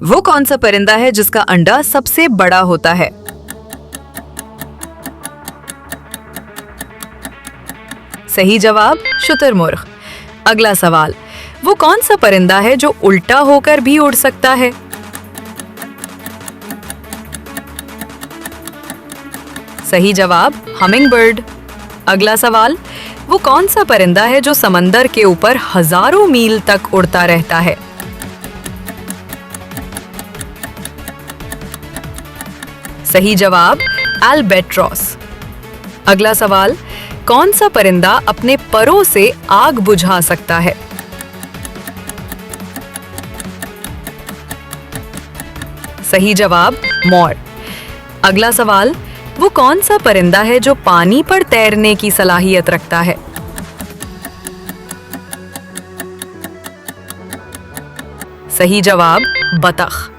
वो कौन सा परिंदा है जिसका अंडा सबसे बड़ा होता है? सही जवाब शुतुरमुर्ग। अगला सवाल, वो कौन सा परिंदा है जो उल्टा होकर भी उड़ सकता है? सही जवाब हमिंगबर्ड। अगला सवाल, वो कौन सा परिंदा है जो समंदर के ऊपर हजारों मील तक उड़ता रहता है? सही जवाब एल्बेट्रॉस। अगला सवाल, कौन सा परिंदा अपने परों से आग बुझा सकता है? सही जवाब मोर। अगला सवाल, वो कौन सा परिंदा है जो पानी पर तैरने की सलाहियत रखता है? सही जवाब बतख।